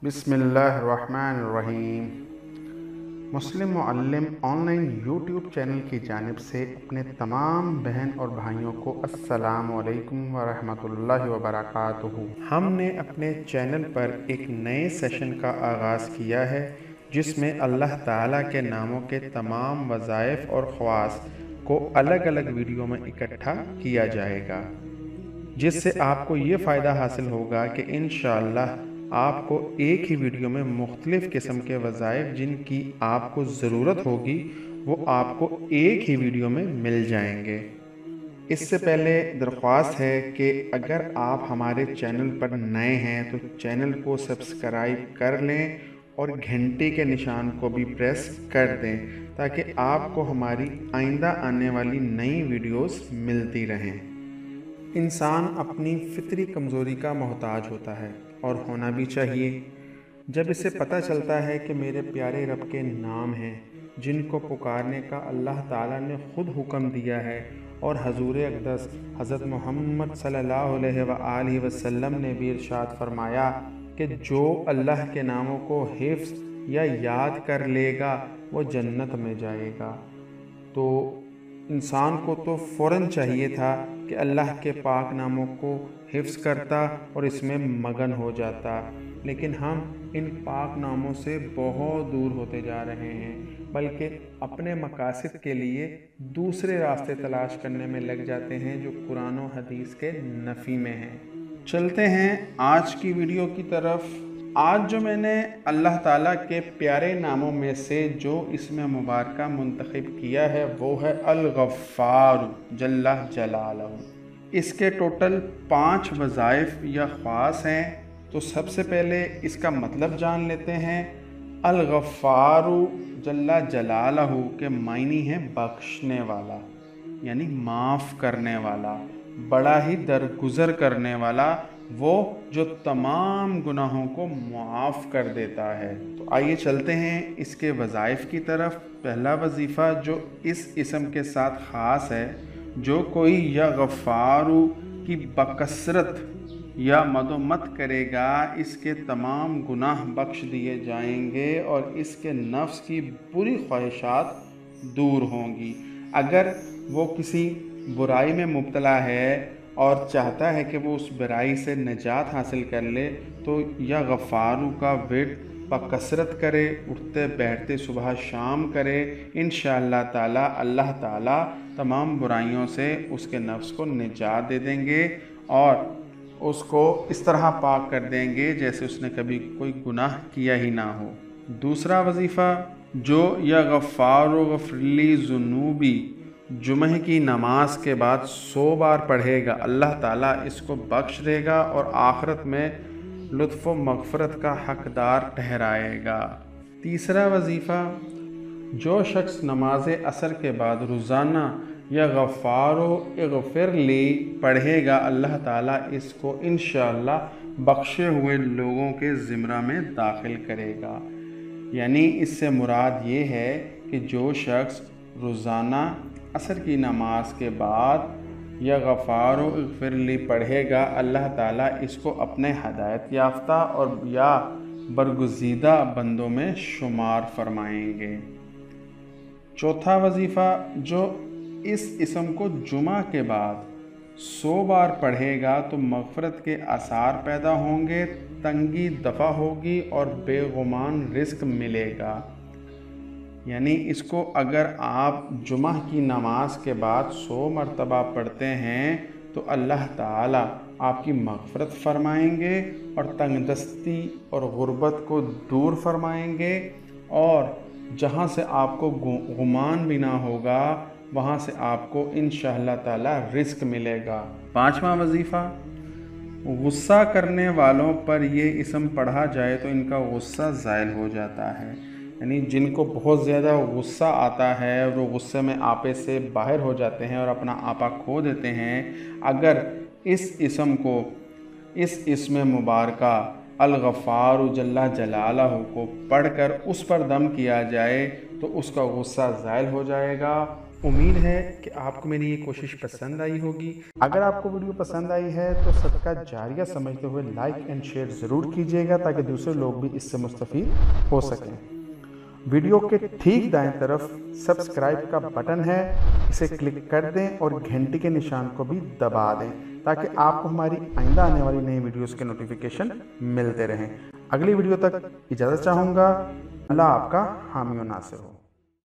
बिस्मिल्लाहिर्रहमानिर्रहीम। मुस्लिम Muallem online YouTube channel की जानिब से अपने तमाम बहन और भाइयों को अस्सलामु अलैकुम व रहमतुल्लाहि व बरकातुहू। हमने अपने चैनल पर एक नए सेशन का आगाज़ किया है जिसमें अल्लाह ताला के नामों के तमाम वज़ाइफ और ख़वास को अलग अलग वीडियो में इकट्ठा किया जाएगा, जिससे आपको ये फ़ायदा हासिल होगा कि इंशाअल्लाह आपको एक ही वीडियो में मुख्तलिफ़ किस्म के वज़ाइफ जिनकी आपको ज़रूरत होगी वो आपको एक ही वीडियो में मिल जाएंगे। इससे पहले दरख्वास्त है कि अगर आप हमारे चैनल पर नए हैं तो चैनल को सब्सक्राइब कर लें और घंटे के निशान को भी प्रेस कर दें ताकि आपको हमारी आइंदा आने वाली नई वीडियोस मिलती रहें। इंसान अपनी फितरी कमज़ोरी का मोहताज होता है और होना भी चाहिए। जब इसे पता चलता है कि मेरे प्यारे रब के नाम हैं जिनको पुकारने का अल्लाह ताला ने ख़ुद हुक्म दिया है और हजूर अक़दस हज़रत मोहम्मद सल्लल्लाहु अलैहि वसल्लम ने भी इरशाद फरमाया कि जो अल्लाह के नामों को हिफ्ज़ या याद कर लेगा वो जन्नत में जाएगा, तो इंसान को तो फ़ौरन चाहिए था कि अल्लाह के पाक नामों को हिफ्ज़ करता और इसमें मगन हो जाता, लेकिन हम इन पाक नामों से बहुत दूर होते जा रहे हैं, बल्कि अपने मकासद के लिए दूसरे रास्ते तलाश करने में लग जाते हैं जो कुरान और हदीस के नफ़ी में हैं। चलते हैं आज की वीडियो की तरफ। आज जो मैंने अल्लाह ताला के प्यारे नामों में से जो इसमें मुबारका मुंतखब किया है वो है अल-गफ़्फ़ार जल्ला जलालहू। इसके टोटल 5 वज़ाइफ या ख़वास हैं, तो सबसे पहले इसका मतलब जान लेते हैं। अल-गफ़्फ़ार जल्ला जलालहू के मायने हैं बख्शने वाला, यानी माफ़ करने वाला, बड़ा ही दरगुजर करने वाला, वो जो तमाम गुनाहों को मुआफ़ कर देता है। तो आइए चलते हैं इसके वज़ाइफ की तरफ। पहला वजीफ़ा जो इस इसम के साथ ख़ास है, जो कोई या गफ़ारू की बकसरत या मदोमत करेगा इसके तमाम गुनाह बख्श दिए जाएंगे और इसके नफ्स की बुरी ख्वाहिशात दूर होंगी। अगर वो किसी बुराई में मुब्तला है और चाहता है कि वो उस बुराई से निजात हासिल कर ले, तो या गफ़ारू का विर्द बकसरत करे, उठते बैठते सुबह शाम करे। इंशाअल्लाह ताला अल्लाह ताला तमाम बुराइयों से उसके नफ्स को निजात दे देंगे और उसको इस तरह पाक कर देंगे जैसे उसने कभी कोई गुनाह किया ही ना हो। दूसरा वजीफ़ा जो या गफ़ारू गफ़रली ज़ुनूबी जुमे की नमाज के बाद 100 बार पढ़ेगा, अल्लाह ताला इसको बख्श देगा और आखिरत में लुत्फ़ व मग़फ़रत का हक़दार ठहराएगा। तीसरा वजीफ़ा जो शख्स नमाज असर के बाद रोज़ाना या गफ़ारो इग़फ़िरली पढ़ेगा, अल्लाह ताला इसको इंशाअल्लाह बख्शे हुए लोगों के ज़िम्रा में दाखिल करेगा। यानी इससे मुराद ये है कि जो शख्स रोज़ाना असर की नमाज के बाद या गफ़ारो इग़फ़िरली पढ़ेगा, अल्लाह ताला इसको अपने हदायत याफ्ता और या बरगुज़ीदा बंदों में शुमार फरमाएंगे। चौथा वजीफ़ा जो इस इसम को जुमा के बाद 100 बार पढ़ेगा तो मग़फ़रत के आसार पैदा होंगे, तंगी दफ़ा होगी और बेगुमान रिज़्क़ मिलेगा। यानी इसको अगर आप जुमा की नमाज के बाद 100 मरतबा पढ़ते हैं तो अल्लाह ताला आपकी मग़फ़रत फ़रमाएंगे और तंगदस्ती और गुर्बत को दूर फरमाएंगे और जहाँ से आपको गुमान भी ना होगा वहाँ से आपको इंशाअल्लाह ताला रिज़्क़ मिलेगा। पाँचवा वजीफ़ा गुस्सा करने वालों पर ये इसम पढ़ा जाए तो इनका गुस्सा ज़ाइल हो जाता है। यानी जिनको बहुत ज़्यादा गुस्सा आता है, वो गुस्से में आपे से बाहर हो जाते हैं और अपना आपा खो देते हैं, अगर इस इसम को इस इसम मुबारका अल-गफ़ार जल्ला जलालहू को पढ़कर उस पर दम किया जाए तो उसका गुस्सा ज़ाइल हो जाएगा, उम्मीद है कि आपको मेरी ये कोशिश पसंद आई होगी। अगर आपको वीडियो पसंद आई है तो सदका जारिया समझते हुए लाइक एंड शेयर ज़रूर कीजिएगा ताकि दूसरे लोग भी इससे मुस्तफ़ीद हो सकें। वीडियो के ठीक दाएं तरफ सब्सक्राइब का बटन है, इसे क्लिक कर दें और घंटी के निशान को भी दबा दें ताकि आपको हमारी आइंदा आने वाली नई वीडियोस के नोटिफिकेशन मिलते रहें। अगली वीडियो तक इजाज़त चाहूँगा। अल्लाह आपका हामी और नासिर हो।